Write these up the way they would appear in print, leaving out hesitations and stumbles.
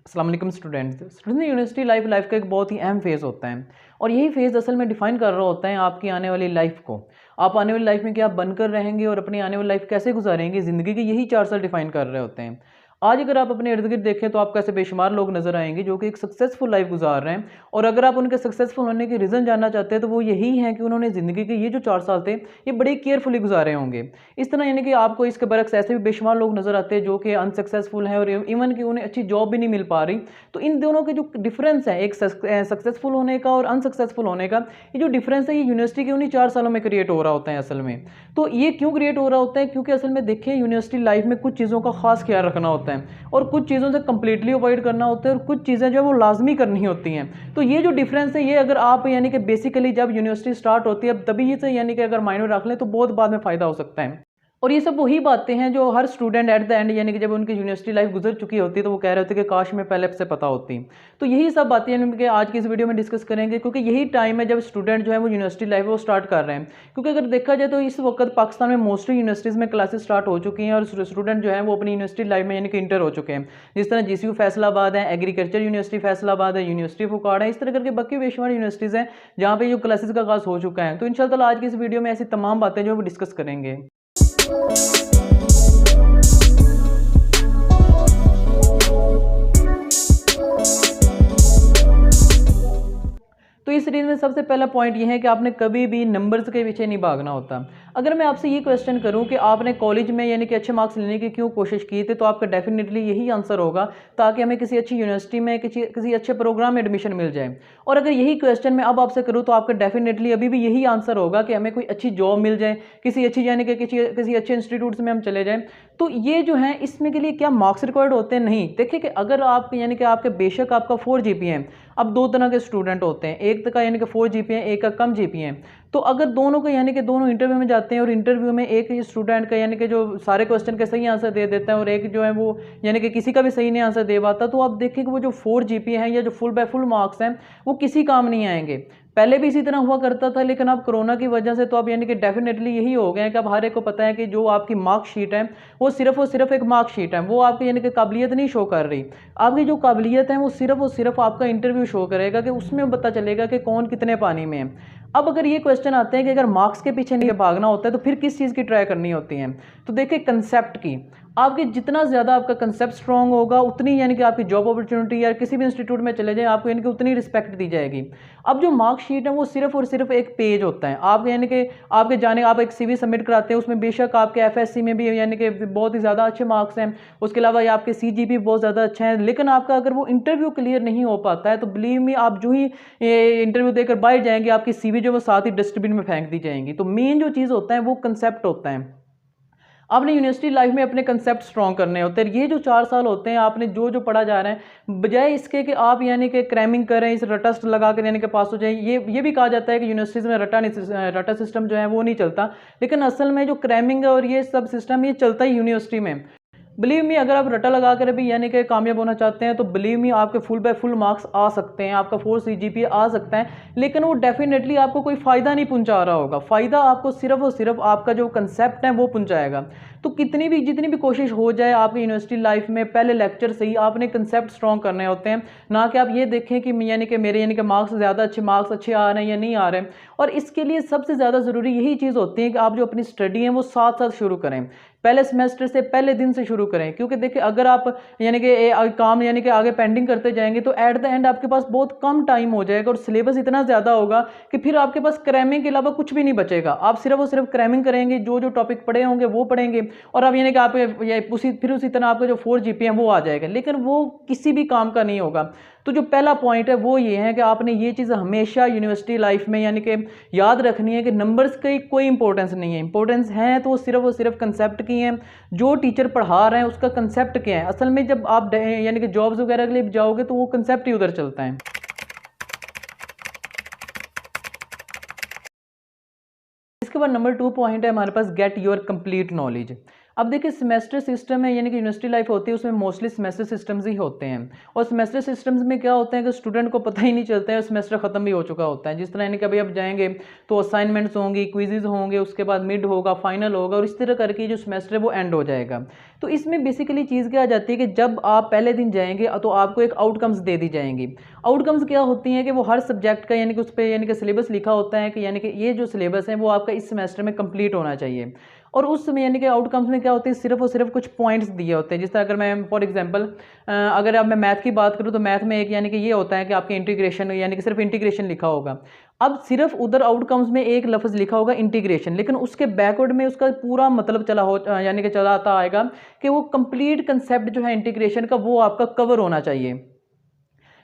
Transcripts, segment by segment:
अस्सलाम वालेकुम students university life का एक बहुत ही अहम फेज़ होता है और यही फेज़ असल में डिफ़ाइन कर रहा होता है आपकी आने वाली लाइफ को। आप आने वाली लाइफ में क्या बनकर रहेंगे और अपनी आने वाली लाइफ कैसे गुजारेंगे, ज़िंदगी के यही 4 साल डिफ़ाइन कर रहे होते हैं। आज अगर आप अपने इर्द-गिर्द देखें तो आपको ऐसे बेशुमार लोग नज़र आएँगे जो कि एक सक्सेसफुल लाइफ गुजार रहे हैं और अगर आप उनके सक्सेसफुल होने के रीज़न जानना चाहते हैं तो वो यही है कि उन्होंने ज़िंदगी के ये जो 4 साल थे, ये बड़े केयरफुली गुजारे होंगे। इस तरह यानी कि आपको इसके बरक्स ऐसे भी बेशुमार लोग नज़र आते हैं जो कि अनसक्सेसफुल हैं और इवन कि उन्हें अच्छी जॉब भी नहीं मिल पा रही। तो इन दोनों के जो डिफरेंस है, एक सक्सेसफुल होने का और अनसक्सेसफुल होने का, ये जो डिफरेंस है ये यूनिवर्सिटी के उन्हीं 4 सालों में क्रिएट हो रहा होता है असल में। तो ये क्यों क्रिएट हो रहा होता है? क्योंकि असल में देखिए यूनिवर्सिटी लाइफ में कुछ चीज़ों का खास ख्याल रखना होता है और कुछ चीज़ों से कंप्लीटली अवॉइड करना होता है और कुछ चीज़ें जो है वो लाजमी करनी होती हैं। तो ये जो डिफरेंस है ये अगर आप यानी कि बेसिकली जब यूनिवर्सिटी स्टार्ट होती है तभी से यानी कि अगर माइंड में रख लें तो बहुत बाद में फ़ायदा हो सकता है। और ये सब वही बातें हैं जो हर स्टूडेंट एट द एंड यानी कि जब उनकी यूनिवर्सिटी लाइफ गुजर चुकी होती है तो वो कह रहे होते हैं कि काश में पहले से पता होती। तो यही सब बातें हम आज की इस वीडियो में डिस्कस करेंगे क्योंकि यही टाइम है जब स्टूडेंट जो है वो यूनिवर्सिटी लाइफ वो स्टार्ट कर रहे हैं। क्योंकि अगर देखा जाए तो इस वक्त पाकिस्तान में मोस्टली यूनिवर्सिटीज़ में क्लासेस स्टार्ट हो चुकी हैं और स्टूडेंट जो है वो अपनी यूनिवर्सिटी लाइफ में यानी कि इंटर हो चुके हैं। जिस तरह GCU फैसलाबाद है, एग्रीकल्चर यूनिवर्सिटी फैसलाबाद है, यूनिवर्सिटी ऑफ उकाड़ा है, इस तरह करके बाकी बेशुमार यूनिवर्सिटीज़ हैं जहाँ पे जो क्लासेस का आगाज़ हो चुका है। तो इंशाल्लाह आज की इस वीडियो में ऐसी तमाम बातें जो है वो डिस्कस करेंगे। तो इस सीरीज़ में सबसे पहला पॉइंट ये है कि आपने कभी भी नंबर्स के पीछे नहीं भागना होता। अगर मैं आपसे ये क्वेश्चन करूं कि आपने कॉलेज में यानी कि अच्छे मार्क्स लेने की क्यों कोशिश की थी तो आपका डेफिनेटली यही आंसर होगा ताकि हमें किसी अच्छी यूनिवर्सिटी में किसी अच्छे प्रोग्राम में एडमिशन मिल जाए। और अगर यही क्वेश्चन मैं अब आपसे करूँ तो आपका डेफिनेटली अभी भी यही आंसर होगा कि हमें कोई अच्छी जॉब मिल जाए, किसी अच्छी यानी कि किसी अच्छे इंस्टीट्यूट्स में हम चले जाएँ। तो ये जो है इसमें के लिए क्या मार्क्स रिक्वायर्ड होते हैं? नहीं। देखिए कि अगर आप यानी कि आपके बेशक आपका 4 GPA है, अब 2 तरह के स्टूडेंट होते हैं, एक का यानी कि 4 GPA है, एक का कम GPA है। तो अगर दोनों का यानी कि दोनों इंटरव्यू में जाते हैं और इंटरव्यू में एक ही स्टूडेंट का यानी कि जो सारे क्वेश्चन का सही आंसर दे देता है और एक जो है वो यानी कि किसी का भी सही नहीं आंसर दे पाता, तो आप देखिए कि वो जो 4 GPA है या जो फुल बाय फुल मार्क्स हैं वो किसी काम नहीं आएंगे। पहले भी इसी तरह हुआ करता था लेकिन अब कोरोना की वजह से तो अब यानी कि डेफिनेटली यही हो गया है कि अब हर एक को पता है कि जो आपकी मार्कशीट है वो सिर्फ एक मार्कशीट है, वो आपकी यानी कि काबिलियत नहीं शो कर रही। आपकी जो काबिलियत है वो सिर्फ आपका इंटरव्यू शो करेगा कि उसमें पता चलेगा कि कौन कितने पानी में है। अब अगर ये क्वेश्चन आते हैं कि अगर मार्क्स के पीछे नहीं भागना होता है तो फिर किस चीज़ की ट्राई करनी होती है? तो देखिए कंसेप्ट की। आपके जितना ज़्यादा आपका कंसेप्ट स्ट्रांग होगा उतनी यानी कि आपकी जॉब अपॉर्चुनिटी या किसी भी इंस्टीट्यूट में चले जाएं आपको यानी कि उतनी रिस्पेक्ट दी जाएगी। अब जो मार्कशीट है वो सिर्फ और सिर्फ एक पेज होता है। आप यानी कि आपके जाने आप एक CV सबमिट कराते हैं, उसमें बेशक आपके FSC में भी यानी कि बहुत ही ज़्यादा अच्छे मार्क्स हैं, उसके अलावा ये आपके CGP बहुत ज़्यादा अच्छा है, लेकिन आपका अगर वो इंटरव्यू क्लियर नहीं हो पाता है तो बिलीव मी आप जो ही इंटरव्यू देकर बाहर जाएंगे आपकी CV जो वो साथ ही डस्टबिन में फेंक दी जाएंगी। तो मेन जो चीज़ होता है वो कंसेप्ट होता है। आपने यूनिवर्सिटी लाइफ में अपने कंसेप्ट स्ट्रॉन्ग करने होते हैं। ये जो 4 साल होते हैं आपने जो पढ़ा जा रहा है बजाय इसके कि आप यानी कि क्रैमिंग करें, इस रटा लगा कर यानी कि पास हो जाए। ये भी कहा जाता है कि यूनिवर्सिटीज़ में रटा सिस्टम जो है वो नहीं चलता, लेकिन असल में जो क्रैमिंग है और ये सब सिस्टम ये चलता ही यूनिवर्सिटी में। बिलीव मी अगर आप रटा लगा कर भी यानी कि कामयाब होना चाहते हैं तो बिलीव मी आपके फुल बाय फुल मार्क्स आ सकते हैं, आपका 4 GPA आ सकता है, लेकिन वो डेफिनेटली आपको कोई फ़ायदा नहीं पहुंचा रहा होगा। फ़ायदा आपको सिर्फ और सिर्फ आपका जो कंसेप्ट है वो पहुंचाएगा। तो जितनी भी कोशिश हो जाए आपकी यूनिवर्सिटी लाइफ में पहले लेक्चर से ही आपने कंसेप्ट स्ट्रॉन्ग करने होते हैं, ना कि आप ये देखें कि यानी कि मेरे यानी कि मार्क्स ज़्यादा मार्क्स अच्छे आ रहे हैं या नहीं आ रहे हैं। और इसके लिए सबसे ज़्यादा ज़रूरी यही चीज़ होती है कि आप जो अपनी स्टडी है वो साथ साथ शुरू करें, पहले सेमेस्टर से पहले दिन से शुरू करें। क्योंकि देखिए अगर आप यानी कि काम यानी कि आगे पेंडिंग करते जाएंगे तो एट द एंड आपके पास बहुत कम टाइम हो जाएगा और सिलेबस इतना ज़्यादा होगा कि फिर आपके पास क्रैमिंग के अलावा कुछ भी नहीं बचेगा। आप सिर्फ और सिर्फ क्रैमिंग करेंगे, जो टॉपिक पढ़े होंगे वो पढ़ेंगे और अब यानी कि आप उसी तरह आपका जो 4 GPA है वो आ जाएगा, लेकिन वो किसी भी काम का नहीं होगा। तो जो पहला पॉइंट है वो ये है कि आपने ये चीज़ हमेशा यूनिवर्सिटी लाइफ में यानी कि याद रखनी है कि नंबर्स की कोई इंपॉर्टेंस नहीं है। इंपॉर्टेंस है तो वो सिर्फ कंसेप्ट की हैं। जो टीचर पढ़ा रहे हैं उसका कंसेप्ट क्या है। असल में जब आप यानी कि जॉब्स वगैरह के लिए जाओगे तो वो कंसेप्ट ही उधर चलता है। इसके बाद नंबर 2 पॉइंट है हमारे पास गेट योर कंप्लीट नॉलेज। अब देखिए सेमेस्टर सिस्टम है यानी कि यूनिवर्सिटी लाइफ होती है, उसमें मोस्टली सेमेस्टर सिस्टम्स ही होते हैं। और सेमेस्टर सिस्टम्स में क्या होता है कि स्टूडेंट को पता ही नहीं चलता है सेमेस्टर खत्म भी हो चुका होता है। जिस तरह यानी कि अभी आप जाएंगे तो असाइनमेंट्स होंगी, क्विजेज होंगे, उसके बाद मिड होगा, फाइनल होगा, और इस तरह करके जो सेमेस्टर है वो एंड हो जाएगा। तो इसमें बेसिकली चीज़ क्या आ जाती है कि जब आप पहले दिन जाएंगे तो आपको एक आउटकम्स दे दी जाएंगी। आउटकम्स क्या होती हैं कि वो हर सब्जेक्ट का यानी कि उस पर यानी कि सिलेबस लिखा होता है कि यानी कि ये जो सिलेबस है वो आपका इस सेमेस्टर में कंप्लीट होना चाहिए। और उस समय यानी कि आउटकम्स में क्या होती है, सिर्फ और सिर्फ कुछ पॉइंट्स दिए होते हैं। जिस तरह अगर मैं फॉर एग्जांपल अगर अब मैं मैथ की बात करूँ तो मैथ में एक यानी कि ये होता है कि आपके इंटीग्रेशन यानी कि सिर्फ इंटीग्रेशन लिखा होगा। अब सिर्फ उधर आउटकम्स में एक लफ्ज़ लिखा होगा इंटीग्रेशन, लेकिन उसके बैकवर्ड में उसका पूरा मतलब चला हो यानी कि चला आता आएगा कि वो कंप्लीट कंसेप्ट जो है इंटीग्रेशन का वो आपका कवर होना चाहिए।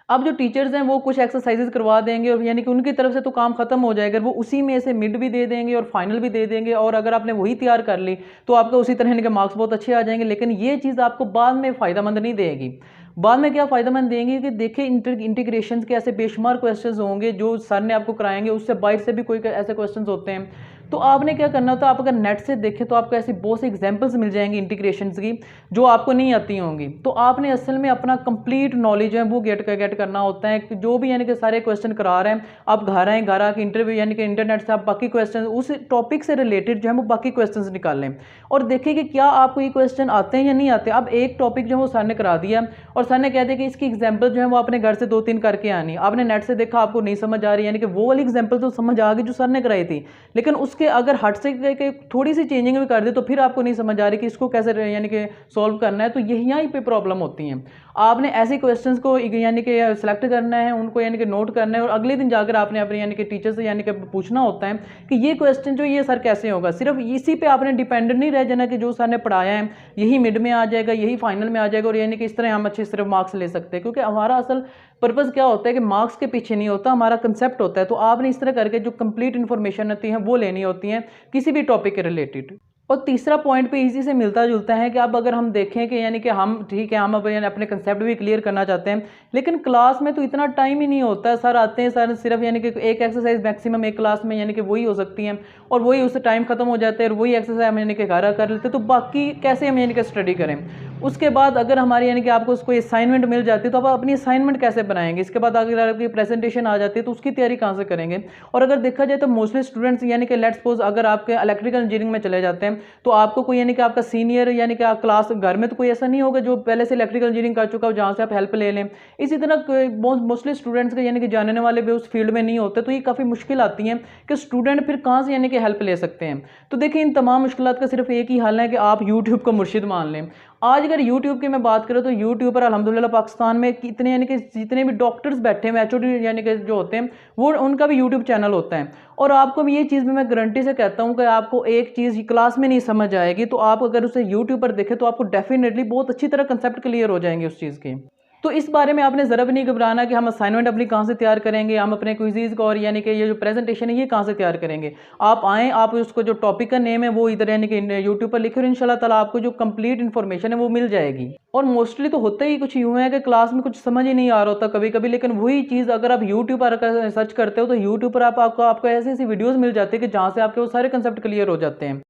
अब जो टीचर्स हैं वो कुछ एक्सरसाइजेज करवा देंगे और यानी कि उनकी तरफ से तो काम खत्म हो जाएगा, वो उसी में से मिड भी दे देंगे और फाइनल भी दे देंगे, और अगर आपने वही तैयार कर ली तो आपका उसी तरह के मार्क्स बहुत अच्छे आ जाएंगे। लेकिन ये चीज़ आपको बाद में फ़ायदेमंद नहीं देगी। बाद में क्या फ़ायदेमंद देंगे कि देखिए इंटीग्रेशन के ऐसे बेशुमार क्वेश्चंस होंगे जो सर ने आपको कराएंगे, उससे बाहर से भी कोई ऐसे क्वेश्चंस होते हैं। तो आपने क्या करना होता है, आप अगर नेट से देखें तो आपको ऐसी बहुत सी एग्जांपल्स मिल जाएंगी इंटीग्रेशंस की जो आपको नहीं आती होंगी। तो आपने असल में अपना कंप्लीट नॉलेज है वो गेट करना होता है कि जो भी यानी कि सारे क्वेश्चन करा रहे हैं आप घर आएँ, घर आके इंटरव्यू यानी कि इंटरनेट से आप बाकी क्वेश्चन उस टॉपिक से रिलेटेड जो है वो बाकी क्वेश्चन निकाल लें और देखिए कि क्या आपको ये क्वेश्चन आते हैं या नहीं आते। अब एक टॉपिक जो है वो सर ने करा दिया और सर ने कह दिया कि इसकी एग्जाम्पल जो है वो अपने घर से 2-3 करके आनी। आपने नेट से देखा आपको नहीं समझ आ रही, यानी कि वो वाली एग्जाम्पल तो समझ आ गई जो सर ने कराई थी, लेकिन उसके अगर हट से थोड़ी सी चेंजिंग भी कर दे तो फिर आपको नहीं समझ आ रही कि इसको कैसे यानी कि सॉल्व करना है। तो यहीं पे प्रॉब्लम होती है। आपने ऐसे क्वेश्चंस को यानी कि सिलेक्ट करना है, उनको यानी कि नोट करना है और अगले दिन जाकर आपने अपने यानी कि टीचर से यानी कि पूछना होता है कि ये क्वेश्चन जो ये सर कैसे होगा। सिर्फ इसी पे आपने डिपेंडेंट नहीं रह जाना कि जो सर ने पढ़ाया है यही मिड में आ जाएगा, यही फाइनल में आ जाएगा और यानी कि इस तरह हम अच्छे सिर्फ मार्क्स ले सकते हैं। क्योंकि हमारा असल पर्पज़ क्या होता है कि मार्क्स के पीछे नहीं होता, हमारा कंसेप्ट होता है। तो आपने इस तरह करके जो कंप्लीट इन्फॉर्मेशन होती है वो लेनी होती है किसी भी टॉपिक के रिलेटेड। और तीसरा पॉइंट पे इसी से मिलता जुलता है कि अब अगर हम देखें कि यानी कि हम ठीक है हम अब यानी अपने कंसेप्ट भी क्लियर करना चाहते हैं, लेकिन क्लास में तो इतना टाइम ही नहीं होता है। सर आते हैं, सर सिर्फ यानी कि एक एक्सरसाइज मैक्सिमम एक क्लास में यानी कि वही हो सकती है और वही उससे टाइम खत्म हो जाता है और वही एक्सरसाइज हम यानी कि घर कर लेते हैं। तो बाकी कैसे हम यानी कि स्टडी करें। उसके बाद अगर हमारी यानी कि आपको उसको असाइनमेंट मिल जाती है तो आप अपनी असाइनमेंट कैसे बनाएंगे। इसके बाद अगर आपकी प्रेजेंटेशन आ जाती है तो उसकी तैयारी कहाँ से करेंगे। और अगर देखा जाए तो मोस्टली स्टूडेंट्स यानी कि लेट्स सपोज अगर आपके इलेक्ट्रिकल इंजीनियरिंग में चले जाते हैं तो आपको कोई यानी कि आपका सीनियर यानी कि क्लास घर में तो कोई ऐसा नहीं होगा जो पहले से इलेक्ट्रिकल इंजीनियरिंग कर चुका हो जहाँ से आप हेल्प ले लें। इसी तरह मोस्टली स्टूडेंट्स के यानी कि जानने वाले भी उस फील्ड में नहीं होते, तो ये काफ़ी मुश्किल आती है कि स्टूडेंट फिर कहाँ से यानी कि हेल्प ले सकते हैं। तो देखिए इन तमाम मुश्किलात का सिर्फ एक ही हल है कि आप यूट्यूब को मुर्शिद मान लें। आज अगर यूट्यूब की मैं बात करूँ तो यूट्यूब पर अल्हम्दुलिल्लाह पाकिस्तान में कितने यानी कि जितने भी डॉक्टर्स बैठे हैं एचओडी यानी कि जो होते हैं वो उनका भी यूट्यूब चैनल होता है। और आपको भी ये चीज़ भी मैं गारंटी से कहता हूँ कि आपको एक चीज़ क्लास में नहीं समझ आएगी तो आप अगर उसे यूट्यूब पर देखें तो आपको डेफिनेटली बहुत अच्छी तरह कंसेप्ट क्लियर हो जाएंगे उस चीज़ के। तो इस बारे में आपने ज़रा भी नहीं घबराना कि हम असाइनमेंट अपनी कहाँ से तैयार करेंगे, हम अपने क्विज़ को और यानी कि ये जो प्रेजेंटेशन है ये कहाँ से तैयार करेंगे। आप आएँ, आप उसको जो टॉपिक का नेम है वो इधर यानी कि यूट्यूब पर लिखे और इंशाल्लाह ताला आपको जो कंप्लीट इन्फॉर्मेशन है वो मिल जाएगी। और मोस्टली तो होता ही कुछ यूँ है कि क्लास में कुछ समझ ही नहीं आ रहा होता कभी कभी, लेकिन वही चीज़ अगर आप यूट्यूब पर सर्च करते हो तो यूट्यूब पर आपको ऐसी ऐसी वीडियोज़ मिल जाती है कि जहाँ से आपके वो सारे कंसेप्ट क्लियर हो जाते हैं।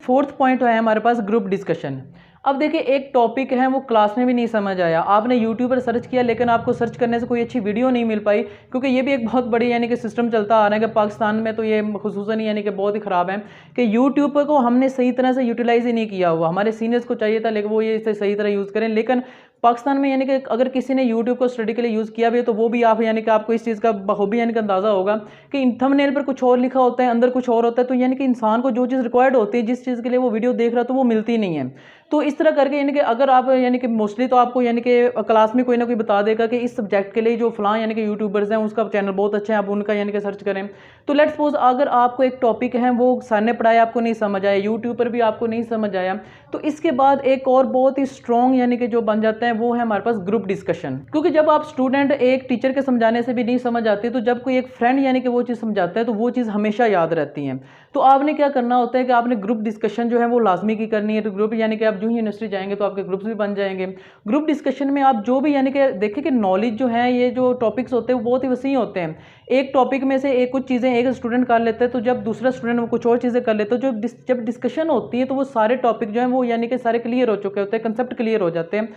फोर्थ पॉइंट है हमारे पास ग्रुप डिस्कशन। अब देखिए एक टॉपिक है वो क्लास में भी नहीं समझ आया, आपने यूट्यूब पर सर्च किया लेकिन आपको सर्च करने से कोई अच्छी वीडियो नहीं मिल पाई, क्योंकि ये भी एक बहुत बड़ी यानी कि सिस्टम चलता आ रहा है कि पाकिस्तान में तो ये खुसूसन यानी कि बहुत ही ख़राब है कि यूट्यूब को हमने सही तरह से यूटिलाइज ही नहीं किया हुआ। हमारे सीनियर्स को चाहिए था लेकिन वो ये इसे सही तरह यूज़ करें, लेकिन पाकिस्तान में यानी कि अगर किसी ने यूट्यूब को स्टडी के लिए यूज़ किया भी है तो वो भी आप यानी कि आपको इस चीज़ का बखूबी यानी कि अंदाज़ा होगा कि थंबनेल पर कुछ और लिखा होता है, अंदर कुछ और होता है। तो यानी कि इंसान को जो चीज़ रिक्वायर्ड होती है, जिस चीज़ के लिए वो वीडियो देख रहा है तो वो मिलती नहीं है। तो इस तरह करके यानी कि अगर आप यानी कि मोस्टली तो आपको यानी कि क्लास में कोई ना कोई बता देगा कि इस सब्जेक्ट के लिए जो फलां यानी कि यूट्यूबर्स हैं उसका चैनल बहुत अच्छा है, आप उनका यानी कि सर्च करें। तो लेट्स सपोज अगर आपको एक टॉपिक है वो सर ने पढ़ाया आपको नहीं समझ आया, यूट्यूब पर भी आपको नहीं समझ आया, तो इसके बाद एक और बहुत ही स्ट्रॉन्ग यानी कि जो बन जाता है वो है हमारे पास ग्रुप डिस्कशन। क्योंकि जब आप स्टूडेंट एक टीचर के समझाने से भी नहीं समझ आती तो जब कोई एक फ्रेंड यानी कि वो चीज़ समझाता है तो वो चीज़ हमेशा याद रहती है। तो आपने क्या करना होता है कि आपने ग्रुप डिस्कशन जो है वो लाजमी की करनी है। तो ग्रुप यानी कि आप जो ही यूनिवर्सिटी जाएंगे तो आपके ग्रुप्स भी बन जाएंगे। ग्रुप डिस्कशन में आप जो भी यानी कि देखें कि नॉलेज जो है, ये जो टॉपिक्स होते हैं वो बहुत ही वसी होते हैं। एक टॉपिक में से एक कुछ चीज़ें एक स्टूडेंट कर लेते हैं, तो जब दूसरा स्टूडेंट वो कुछ और चीज़ें कर लेते हैं, जब डिस्कशन होती है तो वो सारे टॉपिक जो हैं वो यानी कि सारे क्लियर हो चुके होते हैं, कंसेप्ट क्लियर हो जाते हैं।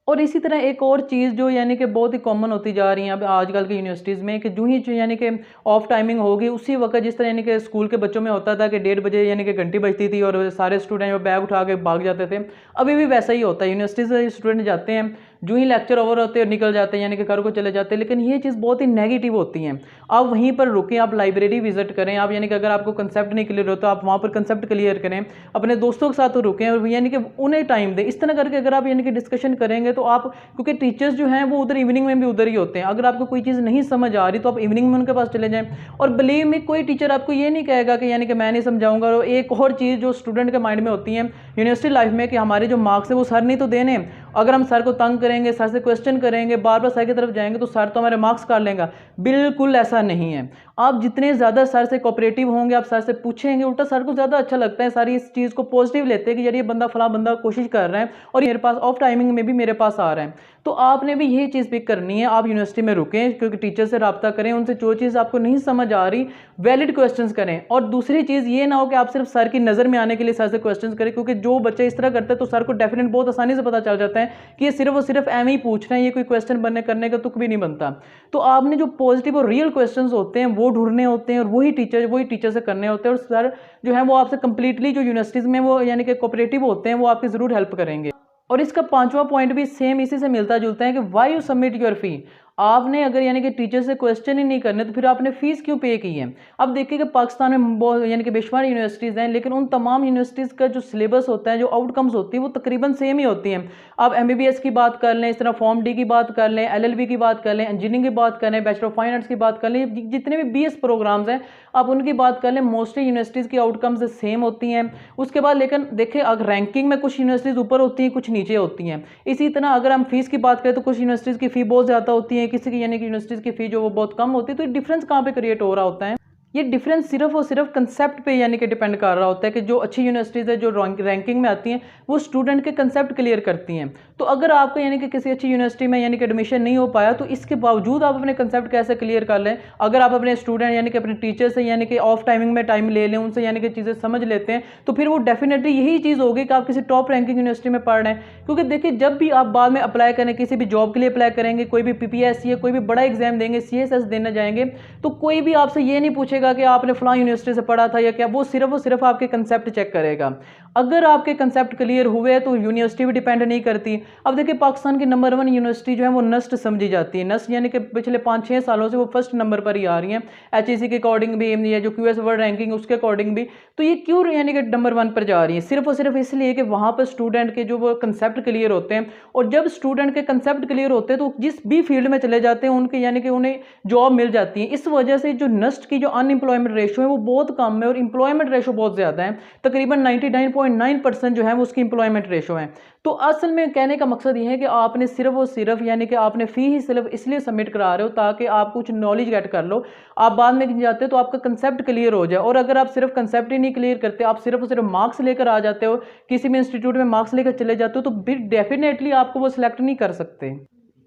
और इसी तरह एक और चीज़ जो यानी कि बहुत ही कॉमन होती जा रही है अब आजकल की यूनिवर्सिटीज़ में, कि जो ही यानी कि ऑफ टाइमिंग होगी उसी वक्त, जिस तरह यानी कि स्कूल के बच्चों में होता था कि 1:30 बजे यानी कि घंटी बजती थी और सारे स्टूडेंट बैग उठा के भाग जाते थे, अभी भी वैसा ही होता है। यूनिवर्सिटीज़ से स्टूडेंट जाते हैं, जो ही लेक्चर ओवर होते हैं निकल जाते हैं, यानी कि घर को चले जाते हैं। लेकिन ये चीज़ बहुत ही नेगेटिव होती है। आप वहीं पर रुकें, आप लाइब्रेरी विजिट करें, आप यानी कि अगर आपको कंसेप्ट नहीं क्लियर होता आप वहाँ पर कंसेप्ट क्लियर करें, अपने दोस्तों के साथ तो रुकें और यानी कि उन्हें टाइम दें। इस तरह करके अगर आप यानी कि डिस्कशन करेंगे तो आप, क्योंकि टीचर्स जो हैं वो उधर इवनिंग में भी उधर ही होते हैं, अगर आपको कोई चीज़ नहीं समझ आ रही तो आप इवनिंग में उनके पास चले जाएं। और बिलीव में कोई टीचर आपको ये नहीं कहेगा कि यानी कि मैं नहीं समझाऊंगा। और एक और चीज़ जो स्टूडेंट के माइंड में होती है यूनिवर्सिटी लाइफ में, कि हमारे जो मार्क्स है वो सर नहीं तो देने, अगर हम सर को तंग करेंगे, सर से क्वेश्चन करेंगे, बार बार सर की तरफ जाएंगे तो सर तो हमारे मार्क्स काट लेगा। बिल्कुल ऐसा नहीं है। आप जितने ज़्यादा सर से कोऑपरेटिव होंगे, आप सर से पूछेंगे, उल्टा सर को ज़्यादा अच्छा लगता है, सारी इस चीज़ को पॉजिटिव लेते हैं कि यार ये बंदा फला बंदा कोशिश कर रहा है और मेरे पास ऑफ टाइमिंग में भी मेरे पास आ रहा है। तो आपने भी यही चीज़ पिक करनी है। आप यूनिवर्सिटी में रुकें, क्योंकि टीचर से रब्ता करें, उनसे जो चीज़ आपको नहीं समझ आ रही वैलिड क्वेश्चंस करें। और दूसरी चीज़ ये ना हो कि आप सिर्फ सर की नज़र में आने के लिए सर से क्वेश्चंस करें, क्योंकि जो बच्चे इस तरह करते हैं तो सर को डेफिनेट बहुत आसानी से पता चल जाता है कि ये सिर्फ और सिर्फ एम ही पूछ रहे हैं, ये कोई क्वेश्चन बनने करने का तुक भी नहीं बनता। तो आपने जो पॉजिटिव और रियल क्वेश्चंस होते हैं वो ढूंढने होते हैं और वही टीचर से करने होते हैं। और सर जो है वो आपसे कंप्लीटली, जो यूनिवर्सिटीज़ में वो यानी कि कोऑपरेटिव होते हैं, वो आपकी ज़रूर हेल्प करेंगे। और इसका 5वां पॉइंट भी सेम इसी से मिलता जुलता है कि व्हाई यू सबमिट योर फी। आपने अगर यानी कि टीचर से क्वेश्चन ही नहीं करने तो फिर आपने फीस क्यों पे की है। अब देखिए कि पाकिस्तान में बहुत यानी कि बेशुमार यूनिवर्सिटीज़ हैं, लेकिन उन तमाम यूनिवर्सिटीज़ का जो सिलेबस होता है, जो आउटकम्स होती है, वो तकरीबन सेम ही होती हैं। आप MBBS की बात कर लें, इस तरह फॉर्म डी की बात कर लें, LLB की बात कर लें, इंजीनियरिंग की बात कर लें, बैचलर ऑफ फाइन आर्ट्स की बात कर लें, जितने भी BS प्रोग्राम्स हैं आप उनकी बात कर लें, मोस्टली यूनिवर्सिटीज़ की आउटकम्स सेम होती हैं। उसके बाद लेकिन देखिए, अगर रैंकिंग में कुछ यूनिवर्सिटीज़ ऊपर होती हैं, कुछ नीचे होती हैं। इसी तरह अगर हम फीस की बात करें तो कुछ यूनिवर्सिटीज़ की फ़ी बहुत ज़्यादा होती है, किसी की यानी कि यूनिवर्सिटीज़ की फ़ी जो वो बहुत कम होती है। तो डिफरेंस कहाँ पे क्रिएट हो रहा होता है? ये डिफरेंस सिर्फ और सिर्फ कंसेप्ट पे यानी कि डिपेंड कर रहा होता है कि जो अच्छी यूनिवर्सिटीज़ है, जो रैंकिंग में आती हैं, वो स्टूडेंट के कंसेप्ट क्लियर करती हैं। तो अगर आपको यानी कि किसी अच्छी यूनिवर्सिटी में यानी कि एडमिशन नहीं हो पाया, तो इसके बावजूद आप अपने कंसेप्ट कैसे क्लियर कर लें? अगर आप अपने स्टूडेंट यानी कि अपने टीचर से यानी कि ऑफ टाइमिंग में टाइम ले लें, उनसे यानी कि चीज़ें समझ लेते हैं, तो फिर वो डेफिनेटली यही चीज़ होगी कि आप किसी टॉप रैंकिंग यूनिवर्सिटी में पढ़ रहे हैं। क्योंकि देखिए, जब भी आप बाद में अप्लाई करें, किसी भी जॉब के लिए अप्लाई करेंगे, कोई भी PPSC या कोई भी बड़ा एग्जाम देंगे, CSS देने जाएंगे, तो कोई भी आपसे ये नहीं पूछेगा कि आपने फलां यूनिवर्सिटी से पढ़ा था या क्या। वो सिर्फ आपके कंसेप्ट चेक करेगा। अगर आपके कंसेप्ट क्लियर हुए तो यूनिवर्सिटी भी डिपेंड नहीं करती। अब देखिए, पाकिस्तान की नंबर 1 यूनिवर्सिटी जो है वो नस्ट समझी जाती है। नस्ट यानी कि पिछले 5-6 सालों से वो फर्स्ट नंबर पर ही आ रही हैं, HEC के अकॉर्डिंग भी, या जो QS वर्ल्ड रैंकिंग उसके अकॉर्डिंग भी। तो ये क्यों यानी कि नंबर 1 पर जा रही है? सिर्फ और सिर्फ इसलिए कि वहाँ पर स्टूडेंट के जो वो कंसेप्ट क्लियर होते हैं। और जब स्टूडेंट के कंसेप्ट क्लियर होते हैं तो जिस भी फील्ड में चले जाते हैं उनके यानी कि उन्हें जॉब मिल जाती है। इस वजह से जो नस्ट की जो अनएम्प्लॉयमेंट रेशो है वो बहुत कम है और एम्प्लॉयमेंट रेशो बहुत ज़्यादा है। तकरीबन 99.9% जो है वो उसकी एम्प्लॉयमेंट रेशो है। तो असल में कहने का मकसद ये है कि आपने सिर्फ और सिर्फ यानी कि आपने फ़ी ही सिर्फ इसलिए सबमिट करा रहे हो ताकि आप कुछ नॉलेज गेट कर लो। आप बाद में जाते हो तो आपका कंसेप्ट क्लियर हो जाए। और अगर आप सिर्फ कंसेप्ट ही नहीं क्लियर करते, आप सिर्फ और सिर्फ मार्क्स लेकर आ जाते हो, किसी भी इंस्टीट्यूट में मार्क्स लेकर चले जाते हो, तो फिर डेफिनेटली आपको वो सिलेक्ट नहीं कर सकते।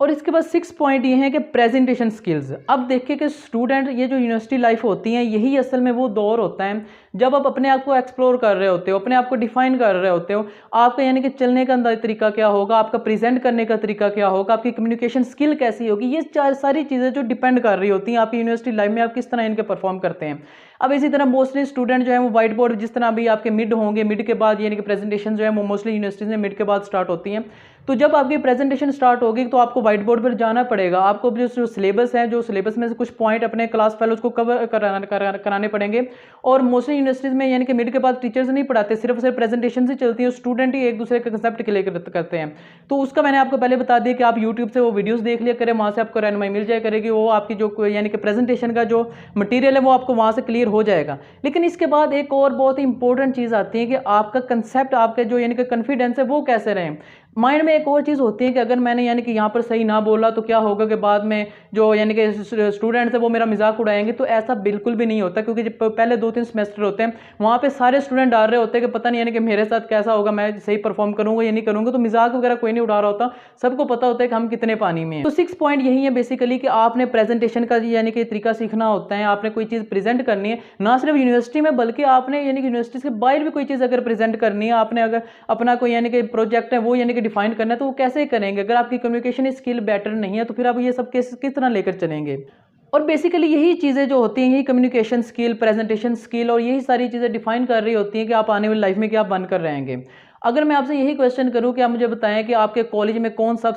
और इसके बाद 6 पॉइंट ये हैं कि प्रेजेंटेशन स्किल्स। अब देखिए कि स्टूडेंट, ये जो यूनिवर्सिटी लाइफ होती है, यही असल में वो दौर होता है जब आप अपने आप को एक्सप्लोर कर रहे होते हो, अपने आप को डिफाइन कर रहे होते हो। आपका यानी कि चलने का तरीका क्या होगा, आपका प्रेजेंट करने का तरीका क्या होगा, आपकी कम्युनिकेशन स्किल कैसी होगी, ये सारी चीज़ें जो डिपेंड कर रही होती हैं आपकी यूनिवर्सिटी लाइफ में आप किस तरह इनके परफॉर्म करते हैं। अब इसी तरह मोस्टली स्टूडेंट जो है वो व्हाइट बोर्ड, जिस तरह अभी आपके मिड होंगे, मिड के बाद यानी कि प्रेजेंटेशन जो है वो मोस्टली यूनिवर्सिटीज़ में मिड के बाद स्टार्ट होती हैं। तो जब आपकी प्रेजेंटेशन स्टार्ट होगी तो आपको व्हाइट बोर्ड पर जाना पड़ेगा। आपको जो सिलेबस है, जो सिलेबस में से कुछ पॉइंट अपने क्लास फेलोज को कवर कराने पड़ेंगे। और मोस्टली यूनिवर्सिटीज़ में यानी कि मिड के बाद टीचर्स नहीं पढ़ाते, सिर्फ प्रेजेंटेशन से चलती है, स्टूडेंट ही एक दूसरे के कंसेप्ट क्लियर करते हैं। तो उसका मैंने आपको पहले बता दिया कि आप यूट्यूब से वो वीडियोस देख लिया करें, वहाँ से आपको रहनुमाई मिल जाए करेगी। वो आपकी जो यानी कि प्रेजेंटेशन का जो मटीरियल है वो आपको वहाँ से क्लियर हो जाएगा। लेकिन इसके बाद एक और बहुत ही इंपॉर्टेंट चीज़ आती है कि आपका कंसेप्ट, आपका जो यानी कि कॉन्फिडेंस है वो कैसे रहें। माइंड में एक और चीज़ होती है कि अगर मैंने यानी कि यहाँ पर सही ना बोला तो क्या होगा कि बाद में जो यानी कि स्टूडेंट्स है वो मेरा मजाक उड़ाएंगे। तो ऐसा बिल्कुल भी नहीं होता, क्योंकि जब पहले 2-3 सेमेस्टर होते हैं वहाँ पे सारे स्टूडेंट डर रहे होते हैं कि पता नहीं यानी कि मेरे साथ कैसा होगा, मैं सही परफॉर्म करूँगा या नहीं करूँगा। तो मजाक वगैरह कोई नहीं उड़ा रहा होता, सबको पता होता है कि हम कितने पानी में हैं। तो 6 पॉइंट यही है बेसिकली कि आपने प्रेजेंटेशन का यानी कि तरीका सीखना होता है। आपने कोई चीज़ प्रेजेंट करनी है, ना सिर्फ यूनिवर्सिटी में बल्कि आपने यानी कि यूनिवर्सिटी से बाहर भी कोई चीज़ अगर प्रेजेंट करनी है, आपने अगर अपना कोई यानी कि प्रोजेक्ट है वो यानी कि डिफाइन करना है, तो वो कैसे करेंगे? अगर आपकी कम्युनिकेशन स्किल बेटर नहीं है तो फिर आप ये सब किस तरह लेकर चलेंगे? और बेसिकली यही चीज़ें जो होती हैं, यही कम्युनिकेशन स्किल, प्रेजेंटेशन स्किल और यही सारी चीज़ें डिफाइन कर रही होती हैं कि आप आने वाली लाइफ में क्या बनकर रहेंगे। अगर मैं आपसे यही क्वेश्चन करूं कि आप मुझे बताएं कि आपके कॉलेज में कौन सा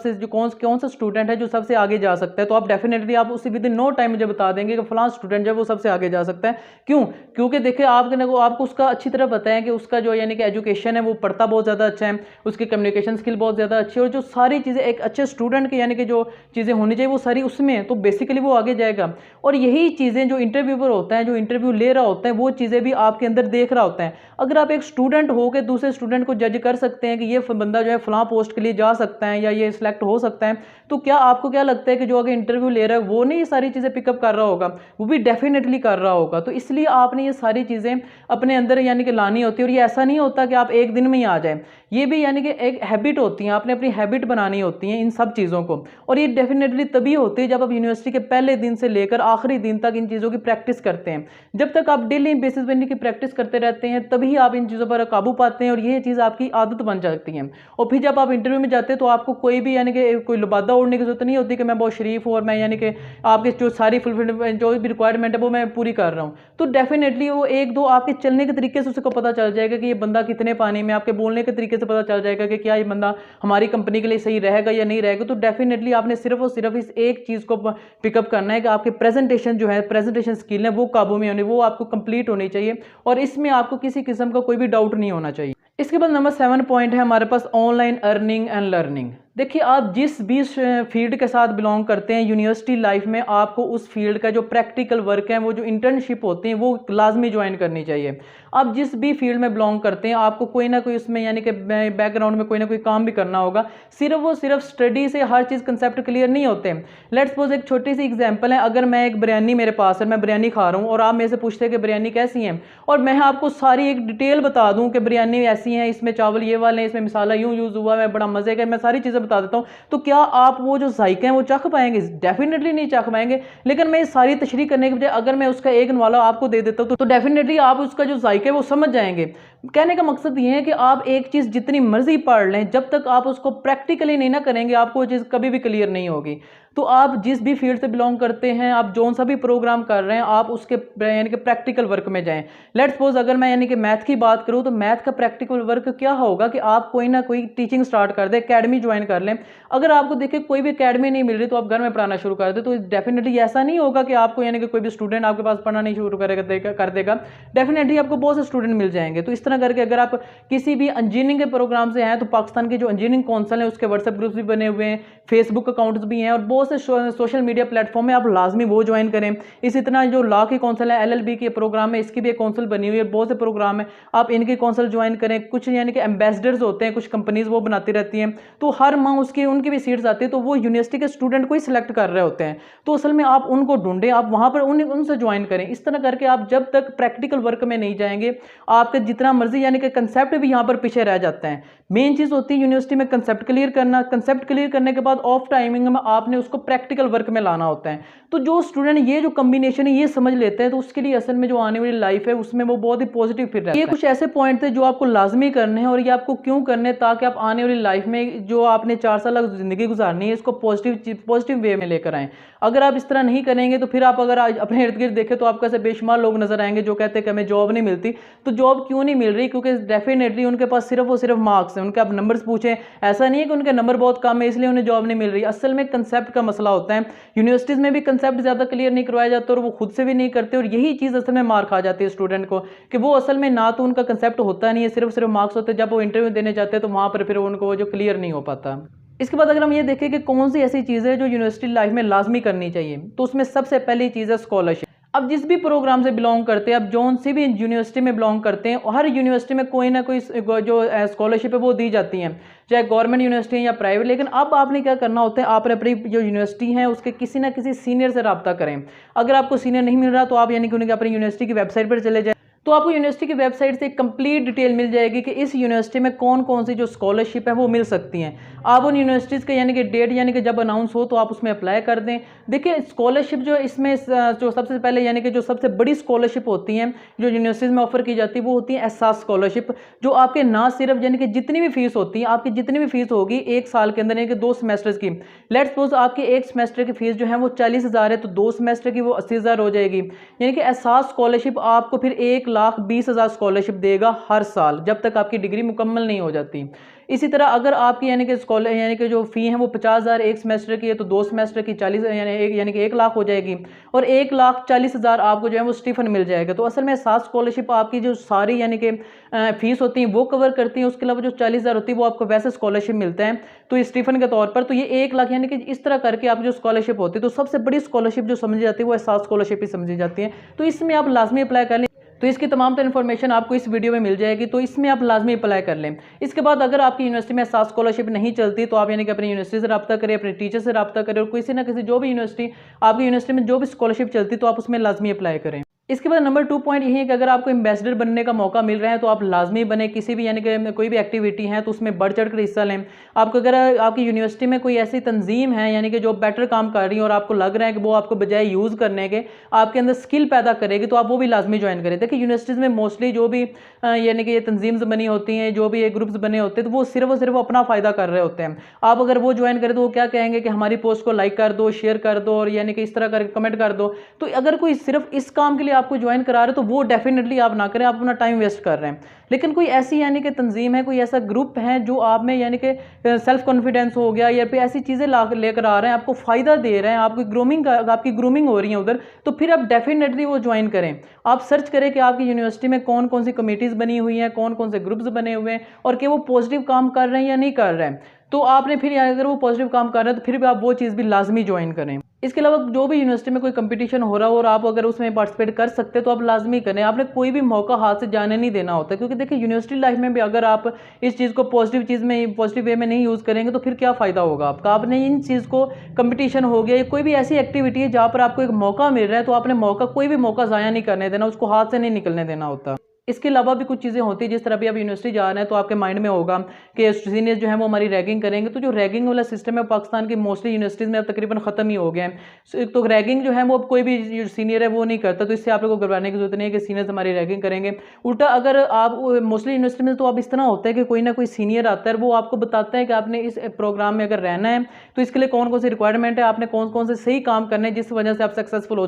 स्टूडेंट है जो सबसे आगे जा सकता है, तो आप डेफिनेटली आप उसी विद इन नो टाइम मुझे बता देंगे कि फलां स्टूडेंट जो है वो सबसे आगे जा सकता है। क्यों? क्योंकि देखिए आपको उसका अच्छी तरह पता है कि उसका जो यानी कि एजुकेशन है वो पढ़ता बहुत ज़्यादा अच्छा है, उसकी कम्युनिकेशन स्किल बहुत ज़्यादा अच्छी है, और जो सारी चीज़ें एक अच्छे स्टूडेंट की यानी कि जो चीज़ें होनी चाहिए वो सारी उसमें है, तो बेसिकली वो आगे जाएगा। और यही चीज़ें जो इंटरव्यूअर होता है, जो इंटरव्यू ले रहा होता है, वो चीज़ें भी आपके अंदर देख रहा होता है। अगर आप एक स्टूडेंट हो के दूसरे स्टूडेंट को जज कर सकते हैं कि ये बंदा जो है फलां पोस्ट के लिए जा सकता है या ये सिलेक्ट हो सकता है, तो क्या आपको क्या लगता है कि जो आगे इंटरव्यू ले रहा है वो नहीं ये सारी चीज़ें पिकअप कर रहा होगा? वो भी डेफिनेटली कर रहा होगा। तो इसलिए आपने ये सारी चीज़ें अपने अंदर यानी कि लानी होती है, और ये ऐसा नहीं होता कि आप एक दिन में ही आ जाए, ये भी यानी कि एक हैबिट होती है, आपने अपनी हैबिट बनानी होती है इन सब चीज़ों को। और ये डेफिनेटली तभी होती है जब आप यूनिवर्सिटी के पहले दिन से लेकर आखिरी दिन तक इन चीज़ों की प्रैक्टिस करते हैं। जब तक आप डेली बेसिस पर इनकी प्रैक्टिस करते रहते हैं तभी आप इन चीज़ों पर काबू पाते हैं और ये चीज़ आपकी आदत बन जाती है। और फिर जब आप इंटरव्यू में जाते हैं तो आपको कोई भी यानी कि कोई लबादा ओढ़ने की जरूरत नहीं होती कि मैं बहुत शरीफ हूँ और मैं यानी कि आपकी जो सारी फुलफिल जो भी रिक्वायरमेंट है वो मैं पूरी कर रहा हूँ। तो डेफिनेटली वो एक दो आपके चलने के तरीके से उसको पता चल जाएगा कि ये बंदा कितने पानी में, आपके बोलने के तरीके से पता चल जाएगा कि क्या ये बंदा हमारी कंपनी के लिए सही रहेगा या नहीं रहेगा। तो डेफिनेटली आपने सिर्फ और सिर्फ इस एक चीज़ को पिकअप करना है कि आपके प्रेजेंटेशन जो है, प्रेजेंटेशन स्किल है वो काबू में होनी, वो आपको कंप्लीट होनी चाहिए, और इसमें आपको किसी किस्म का कोई भी डाउट नहीं होना चाहिए। इसके बाद नंबर 7 पॉइंट है हमारे पास ऑनलाइन अर्निंग एंड लर्निंग। देखिए, आप जिस भी फील्ड के साथ बिलोंग करते हैं, यूनिवर्सिटी लाइफ में आपको उस फील्ड का जो प्रैक्टिकल वर्क है, वो जो इंटर्नशिप होती है, वो लाजमी ज्वाइन करनी चाहिए। आप जिस भी फील्ड में बिलोंग करते हैं आपको कोई ना कोई उसमें यानी कि बैकग्राउंड में कोई ना कोई काम भी करना होगा। सिर्फ स्टडी से हर चीज़ कंसेप्ट क्लियर नहीं होते। लेट्स सपोज एक छोटी सी एग्जांपल है, अगर मैं एक बिरयानी मेरे पास है, मैं बिरयानी खा रहा हूँ और आप मेरे से पूछते हैं कि बिरयानी कैसी है, और मैं आपको सारी एक डिटेल बता दूँ कि बिरयानी ऐसी है, इसमें चावल ये वाले हैं, इसमें मसाला यूँ यूज़ हुआ है, बड़ा मज़े का, मैं सारी चीज़ें बता देता हूँ, तो क्या आप वो जो जायके हैं वो चख पाएंगे? डेफिनेटली नहीं चख पाएंगे। लेकिन मैं सारी तशरीह करने के बजाय अगर मैं उसका एक नवाला आपको दे देता हूँ तो डेफिनेटली आप उसका जो जायका है वो समझ जाएंगे। कहने का मकसद ये है कि आप एक चीज़ जितनी मर्जी पढ़ लें, जब तक आप उसको प्रैक्टिकली नहीं ना करेंगे आपको वो चीज़ कभी भी क्लियर नहीं होगी। तो आप जिस भी फील्ड से बिलोंग करते हैं, आप जो सा भी प्रोग्राम कर रहे हैं, आप उसके यानी कि प्रैक्टिकल वर्क में जाएं। लेट्स सपोज अगर मैं यानी कि मैथ की बात करूं तो मैथ का प्रैक्टिकल वर्क क्या होगा कि आप कोई ना कोई टीचिंग स्टार्ट कर दें, एकेडमी ज्वाइन कर लें। अगर आपको देखिए कोई भी एकेडमी नहीं मिल रही तो आप घर में पढ़ाना शुरू कर दें। तो डेफिनेटली ऐसा नहीं होगा कि आपको यानी कि कोई भी स्टूडेंट आपके पास पढ़ना नहीं शुरू कर देगा। डेफिनेटली आपको बहुत से स्टूडेंट मिल जाएंगे। तो इस तरह करके अगर आप किसी भी इंजीनियरिंग के प्रोग्राम से हैं तो पाकिस्तान के जो इंजीनियरिंग काउंसिल है उसके व्हाट्सएप ग्रुप्स भी बने हुए हैं, फेसबुक अकाउंट्स भी हैं, और बहुत से सोशल मीडिया प्लेटफॉर्म है, आप लाजमी वो ज्वाइन करें। इसी तरह जो लॉ की काउंसिल है, LLB की प्रोग्राम है, इसकी भी एक काउंसिल बनी हुई है, बहुत से प्रोग्राम है, आप इनकी काउंसिल ज्वाइन करें। कुछ यानी कि एम्बेसडर्स होते हैं, कुछ कंपनीज वो बनाती रहती हैं, तो हर माह उनकी भी सीट्स आती है, तो वो यूनिवर्सिटी के स्टूडेंट को ही सिलेक्ट कर रहे होते हैं। तो असल में आप उनको ढूंढें, आप वहां पर उनसे ज्वाइन करें। इस तरह करके आप जब तक प्रैक्टिकल वर्क में नहीं जाएंगे, आपके जितना मर्जी यानी कि कंसेप्ट भी यहाँ पर पीछे रह जाता है। मेन चीज़ होती है यूनिवर्सिटी में कंसेप्ट क्लियर करना। कंसेप्ट क्लियर करने के बाद ऑफ टाइमिंग में आपने उसको प्रैक्टिकल वर्क में लाना होता है। तो जो स्टूडेंट ये जो कॉम्बिनेशन है ये समझ लेते हैं तो उसके लिए असल में जो आने वाली लाइफ है उसमें वो बहुत ही पॉजिटिव फिर रहता है। ये कुछ ऐसे पॉइंट थे जो आपको लाजमी करने हैं, और ये आपको क्यों करने हैं, ताकि आप आने वाली लाइफ में जो आपने 4 साल जिंदगी गुजारनी है इसको पॉजिटिव वे में लेकर आएँ। अगर आप इस तरह नहीं करेंगे तो फिर आप अगर आज अपने इर्द गिर्द देखें तो आपको ऐसे बेशुमार लोग नजर आएंगे जो कहते हैं कि हमें जॉब नहीं मिलती। तो जॉब क्यों नहीं मिल रही? क्योंकि डेफिनेटली उनके पास सिर्फ और सिर्फ मार्क्स हैं। उनके आप नंबर्स पूछें, ऐसा नहीं है कि उनके नंबर बहुत कम है इसलिए उन्हें जॉब नहीं मिल रही। असल में कंसेप्ट का मसला होता है। यूनिवर्सिटीज़ में भी कंसेप्ट ज़्यादा क्लियर नहीं करवाया जाता और वो खुद से भी नहीं करते, और यही चीज़ असल में मार खा जाती है स्टूडेंट को कि वो असल में ना तो उनका कंसेप्ट होता नहीं है, सिर्फ मार्क्स होते हैं। जब वो इंटरव्यू देने जाते हैं तो वहाँ पर फिर उनको जो क्लियर नहीं हो पाता। इसके बाद अगर हम ये देखें कि कौन सी ऐसी चीज़ है जो यूनिवर्सिटी लाइफ में लाजमी करनी चाहिए, तो उसमें सबसे पहली चीज़ है स्कॉलरशिप। अब जिस भी प्रोग्राम से बिलोंग करते हैं, अब जौन सी भी यूनिवर्सिटी में बिलोंग करते हैं, हर यूनिवर्सिटी में कोई ना कोई जो स्कॉलरशिप है वो दी जाती हैं, चाहे गवर्नमेंट यूनिवर्सिटी है या प्राइवेट। लेकिन अब आपने क्या करना होता है, आपने अपनी जो यूनिवर्सिटी है उसके किसी ना किसी सीनियर से रब्ता करें। अगर आपको सीनियर नहीं मिल रहा तो आप यानी कि उनकी अपनी यूनिवर्सिटी की वेबसाइट पर चले जाएं, तो आपको यूनिवर्सिटी की वेबसाइट से कंप्लीट डिटेल मिल जाएगी कि इस यूनिवर्सिटी में कौन कौन सी जो स्कॉलरशिप है वो मिल सकती हैं। आप उन यूनिवर्सिटीज़ के यानी कि डेट यानी कि जब अनाउंस हो तो आप उसमें अप्लाई कर दें। देखिए स्कॉलरशिप जो इसमें जो सबसे पहले यानी कि जो सबसे बड़ी स्कॉलरशिप होती हैं जो यूनिवर्सिटीज़ में ऑफर की जाती है वो होती है एहसास स्कॉलरशिप, जो आपके ना सिर्फ यानी कि जितनी भी फीस होती है, आपकी जितनी भी फीस होगी एक साल के अंदर यानी कि 2 सेमेस्टर्स की, लेट्स सपोज आपकी एक सेमेस्टर की फीस जो है वो 40,000 है, तो 2 सेमेस्टर की वो 80,000 हो जाएगी। यानी कि एहसास स्कॉलरशिप आपको फिर 1,20,000 स्कॉलरशिप देगा हर साल जब तक आपकी डिग्री मुकम्मल नहीं हो जाती। इसी तरह अगर आपकी यानी कि स्कॉलर यानी कि जो फ़ी है वो 50,000 एक सेमेस्टर की है, तो 2 सेमेस्टर की 40 यानी कि 1 लाख हो जाएगी, और 1,40,000 आपको जो है वो स्टीफन मिल जाएगा। तो असल में 7 स्कॉलरशिप आपकी जो सारी यानी कि फ़ीस होती है वो कवर करती है, उसके अलावा जो 40,000 होती है वो आपको वैसे स्कॉलरशिप मिलता है तो स्टीफन के तौर पर। तो ये 1 लाख यानी कि इस तरह करके आप जो स्कॉलरशिप होती है, तो सबसे बड़ी स्कॉलरशिप जो समझी जाती है वो 7 स्कॉलरशिप ही समझी जाती है। तो इसमें आप लाजमी अप्लाई कर लें। तो इसकी तमाम तरह इन्फॉर्मेशन आपको इस वीडियो में मिल जाएगी, तो इसमें आप लाजमी अप्लाई कर लें। इसके बाद अगर आपकी यूनिवर्सिटी में 7 स्कॉलरशिप नहीं चलती तो आप यानी कि अपनी यूनिवर्सिटी से रब्ता करें, अपने टीचर से रब्ता करें, और किसी ना किसी जो भी यूनिवर्सिटी आपकी यूनिवर्सिटी में जो भी स्कॉलरशिप चलती तो आप उसमें लाजमी अप्लाई करें। इसके बाद नंबर 2 पॉइंट यही है कि अगर आपको एम्बेसडर बनने का मौका मिल रहा है तो आप लाजमी बने। किसी भी यानी कि कोई भी एक्टिविटी है तो उसमें बढ़ चढ़ कर हिस्सा लें। आपको अगर आपकी यूनिवर्सिटी में कोई ऐसी तंजीम है यानी कि जो बेटर काम कर रही है और आपको लग रहा है कि वो आपको बजाय यूज़ करने के आपके अंदर स्किल पैदा करेगी, तो आप वो भी लाजमी ज्वाइन करें। देखिए यूनिवर्सिटीज़ में मोस्टली जो भी यानी कि ये तंजीम्स बनी होती हैं, जो भी ये ग्रुप्स बने होते हैं, तो वो सिर्फ और सिर्फ अपना फ़ायदा कर रहे होते हैं। आप अगर वो ज्वाइन करें तो वो क्या कहेंगे कि हमारी पोस्ट को लाइक कर दो, शेयर कर दो, और यानी कि इस तरह कर कमेंट कर दो। तो अगर कोई सिर्फ इस काम के लिए आपको ज्वाइन करा रहे तो वो डेफिनेटली आप ना करें, आप अपना टाइम वेस्ट कर रहे हैं। लेकिन कोई ऐसी यानी कि तंजीम है, कोई ऐसा ग्रुप है जो आप में यानी कि सेल्फ कॉन्फिडेंस हो गया या फिर ऐसी चीज़ें लेकर आ रहे हैं, आपको फ़ायदा दे रहे हैं, आपकी ग्रूमिंग हो रही है उधर, तो फिर आप डेफिनेटली वो ज्वाइन करें। आप सर्च करें कि आपकी यूनिवर्सिटी में कौन कौन सी कमेटीज़ बनी हुई हैं, कौन कौन से ग्रुप्स बने हुए हैं, और कि वो पॉजिटिव काम कर रहे हैं या नहीं कर रहे हैं। तो आपने फिर अगर वो पॉजिटिव काम कर रहे हैं तो फिर भी आप वो चीज़ भी लाजमी ज्वाइन करें। इसके अलावा जो भी यूनिवर्सिटी में कोई कंपटीशन हो रहा हो और आप अगर उसमें पार्टिसिपेट कर सकते हैं तो आप लाजमी करें। आपने कोई भी मौका हाथ से जाने नहीं देना होता, क्योंकि देखिए यूनिवर्सिटी लाइफ में भी अगर आप इस चीज़ को पॉजिटिव वे में नहीं यूज़ करेंगे तो फिर क्या फ़ायदा होगा आपका। आपने इन चीज़ को कंपटीशन हो गया, कोई भी ऐसी एक्टिविटी है जहाँ पर आपको एक मौका मिल रहा है, तो आपने कोई भी मौका ज़ाया नहीं करने देना, उसको हाथ से नहीं निकलने देना होता। इसके अलावा भी कुछ चीज़ें होती है, जिस तरह भी आप यूनिवर्सिटी जा रहे हैं तो आपके माइंड में होगा कि सीनियर्स जो है वो हमारी रैगिंग करेंगे। तो जो रैगिंग वाला सिस्टम है पाकिस्तान की मोस्टली यूनिवर्सिटीज़ में अब तकरीबन ख़त्म ही हो गया है। तो रैगिंग जो है वो अब कोई भी सीनियर है वो नहीं करता, तो इससे आप लोगों को घबराने की जरूरत नहीं है कि सीनियर्स हमारी रैगिंग करेंगे। उल्टा अगर आप मोस्टली यूनिवर्सिटी में तो अब इस तरह होता है कि कोई ना कोई सीनियर आता है, वो आपको बताता है कि आपने इस प्रोग्राम में अगर रहना है तो इसके लिए कौन कौन सी रिक्वायरमेंट है, आपने कौन कौन से सही काम करने हैं जिस वजह से आप सक्सेसफुल हो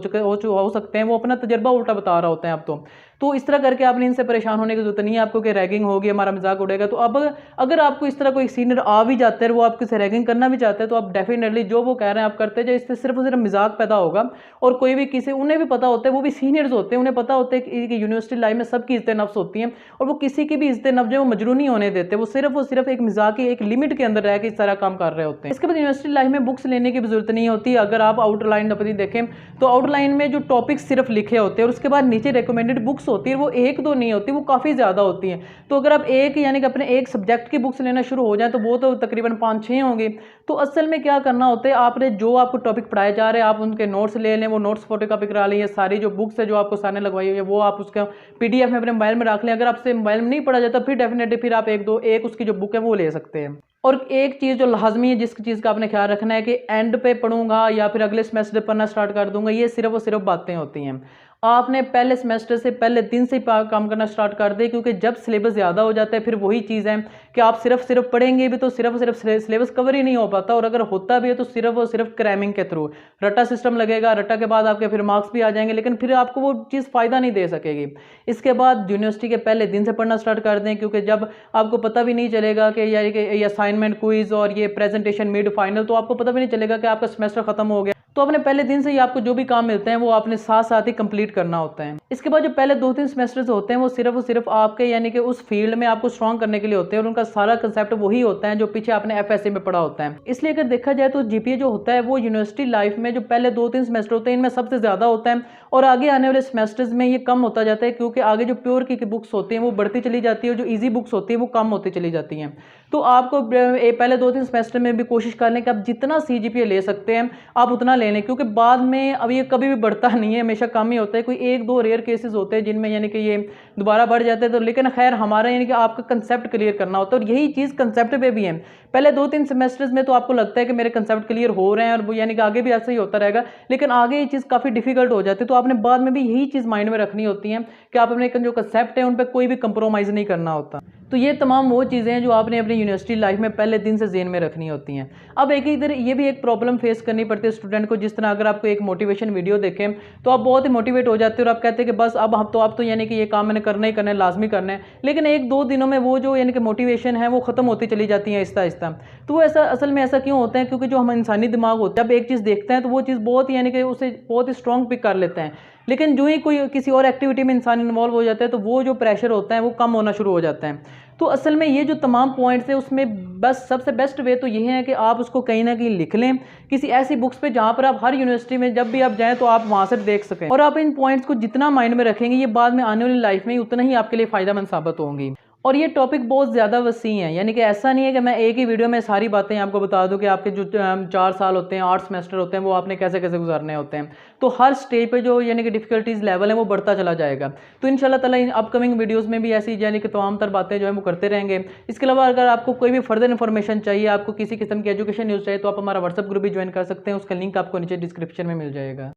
सकते हैं। वो अपना तजर्बा उल्टा बता रहा होता है आप तो इस तरह करके आपने इनसे परेशान होने की जरूरत नहीं है आपको कि रैगिंग होगी, हमारा मजाक उड़ेगा। तो अब अगर आपको इस तरह कोई सीनियर आ भी जाता है, वो आपके से रैगिंग करना भी चाहते हैं, तो आप डेफिनेटली जो वो कह रहे हैं आप करते हैं, इससे सिर्फ और सिर्फ मजाक पैदा होगा। और कोई भी किसी उन्हें भी पता होता है, वो भी सीनियर्स होते हैं, उन्हें पता होता है कि यूनिवर्सिटी लाइफ में सबकी इज्जत नफ्स होती हैं और वो किसी की भी इज्जत नफ्स जो वो मजरू नहीं होने देते, वो सिर्फ एक मजाक एक लिमिट के अंदर रह के इस तरह काम कर रहे होते हैं। इसके बाद यूनिवर्सिटी लाइफ में बुक्स लेने की भी जरूरत नहीं होती। अगर आप आउटलाइन अपनी देखें तो आउटलाइन में जो टॉपिक्स सिर्फ लिखे होते हैं और उसके बाद नीचे रिकमेंडेड बुक्स होती है, वो एक तो नहीं होती, वो काफ़ी ज़्यादा होती हैं। तो अगर आप एक यानी कि अपने एक सब्जेक्ट की बुक्स लेना शुरू हो जाए तो वो तो तकरीबन 5-6 होंगी। तो असल में क्या करना होता है, आपने जो आपको टॉपिक पढ़ाए जा रहे हैं आप उनके नोट्स ले लें, वो नोट्स फोटोकॉपी करा लें, सारी जो बुक्स है जो आपको सामने लगवाई हुई है वो आप उसका PDF में अपने मोबाइल में रख लें। अगर आपसे मोबाइल में नहीं पढ़ा जाता फिर डेफिनेटली फिर आप एक उसकी जो बुक है वो ले सकते हैं। और एक चीज़ जो लाजमी है जिस चीज़ का आपने ख्याल रखना है कि एंड पे पढ़ूंगा या फिर अगले सेमेस्टर पढ़ना स्टार्ट कर दूंगा, ये सिर्फ और सिर्फ बातें होती हैं। आपने पहले सेमेस्टर से पहले दिन से काम करना स्टार्ट कर दे, क्योंकि जब सिलेबस ज़्यादा हो जाता है फिर वही चीज़ है कि आप सिर्फ पढ़ेंगे भी तो सिर्फ सिलेबस कवर ही नहीं हो पाता, और अगर होता भी है तो सिर्फ और सिर्फ क्रैमिंग के थ्रू रट्टा सिस्टम लगेगा, रट्टा के बाद आपके फिर मार्क्स भी आ जाएंगे, लेकिन फिर आपको वो चीज़ फ़ायदा नहीं दे सकेगी। इसके बाद यूनिवर्सिटी के पहले दिन से पढ़ना स्टार्ट कर दें, क्योंकि जब आपको पता भी नहीं चलेगा कि ये असाइनमेंट क्विज और ये प्रेजेंटेशन मिड फाइनल, तो आपको पता भी नहीं चलेगा कि आपका सेमेस्टर खत्म हो गया। तो अपने पहले दिन से ही आपको जो भी काम मिलते हैं वो आपने साथ साथ ही कंप्लीट करना होता है। इसके बाद जो पहले 2-3 सेमेस्टर्स होते हैं वो सिर्फ आपके यानी कि उस फील्ड में आपको स्ट्रॉन्ग करने के लिए होते हैं, और उनका सारा कंसेप्ट वही होता है जो पीछे आपने एफएसए में पढ़ा होता है। इसलिए अगर देखा जाए तो जीपीए जो होता है वो यूनिवर्सिटी लाइफ में जो पहले 2-3 सेमेस्टर होते हैं इनमें सबसे ज़्यादा होता है, और आगे आने वाले सेमेस्टर्स में ये कम होता जाता है, क्योंकि आगे जो प्योर की बुक्स होती हैं वो बढ़ती चली जाती है और जो ईजी बुक्स होती है वो कम होती चली जाती हैं। तो आपको पहले 2-3 सेमेस्टर में भी कोशिश कर लें कि आप जितना सीजीपीए ले सकते हैं आप उतना ले लें, क्योंकि बाद में अब ये कभी भी बढ़ता नहीं है, हमेशा कम ही होता है। कोई 1-2 रेयर केसेस होते हैं जिनमें यानी कि ये दोबारा बढ़ जाते हैं, तो लेकिन खैर हमारा यानी कि आपका कंसेप्ट क्लियर करना होता है, और यही चीज़ कंसेप्ट पे भी है। पहले 2-3 सेमेस्टर्स में तो आपको लगता है कि मेरे कंसेप्ट क्लियर हो रहे हैं और वो यानी कि आगे भी ऐसा ही होता रहेगा, लेकिन आगे ये चीज़ काफ़ी डिफिकल्ट हो जाती है। तो आपने बाद में भी यही चीज़ माइंड में रखनी होती है कि आप अपने जो कंसेप्ट है उन पर कोई भी कंप्रोमाइज़ नहीं करना होता। तो ये तमाम वो चीज़ें हैं जो आपने अपनी यूनिवर्सिटी लाइफ में पहले दिन से ज़हन में रखनी होती हैं। अब एक इधर ये भी एक प्रॉब्लम फेस करनी पड़ती है स्टूडेंट को, जिस तरह अगर आपको एक मोटिवेशन वीडियो देखें तो आप बहुत ही मोटिवेट हो जाते हैं और आप कहते हैं कि बस अब तो यानी कि ये काम मैंने करना ही करना है, लाजमी करना है, लेकिन 1-2 दिनों में वो जो यानी कि मोटिवेशन है वो ख़त्म होती चली जाती है आहिस्ता आहिस्ता। तो वो ऐसा असल में ऐसा क्यों होता है? क्योंकि जो हम इंसानी दिमाग होता है, जब एक चीज़ देखते हैं तो वो चीज़ बहुत यानी कि उसे बहुत ही स्ट्रॉन्ग पिक कर लेते हैं, लेकिन जो ही कोई किसी और एक्टिविटी में इंसान इन्वॉल्व हो जाता है तो वो जो प्रेशर होता है वो कम होना शुरू हो जाता है। तो असल में ये जो तमाम पॉइंट्स हैं उसमें बस सबसे बेस्ट वे तो ये है कि आप उसको कहीं ना कहीं लिख लें किसी ऐसी बुक्स पे जहाँ पर आप हर यूनिवर्सिटी में जब भी आप जाएं तो आप वहाँ से देख सकें, और आप इन पॉइंट्स को जितना माइंड में रखेंगे ये बाद में आने वाली लाइफ में उतना ही आपके लिए फ़ायदेमंद साबित होंगी। और ये टॉपिक बहुत ज़्यादा वसी है, यानी कि ऐसा नहीं है कि मैं एक ही वीडियो में सारी बातें आपको बता दूं कि आपके जो 4 साल होते हैं, 8 सेमेस्टर होते हैं, वो आपने कैसे कैसे गुजारने होते हैं। तो हर स्टेज पे जो यानी कि डिफ़िकल्टीज़ लेवल है वो बढ़ता चला जाएगा। तो इंशाल्लाह ताला इन अपकमिंग वीडियोज़ में भी ऐसी यानी कि तमाम तर बातें जो है वो करते रहेंगे। इसके अलावा अगर आपको कोई भी फर्दर इन्फॉर्मेशन चाहिए, आपको किसी किस्म की एजुकेशन न्यूज़ चाहिए, तो आप हमारा व्हाट्सअप ग्रुप भी ज्वाइन कर सकते हैं, उसका लिंक आपको नीचे डिस्क्रिप्शन में मिल जाएगा।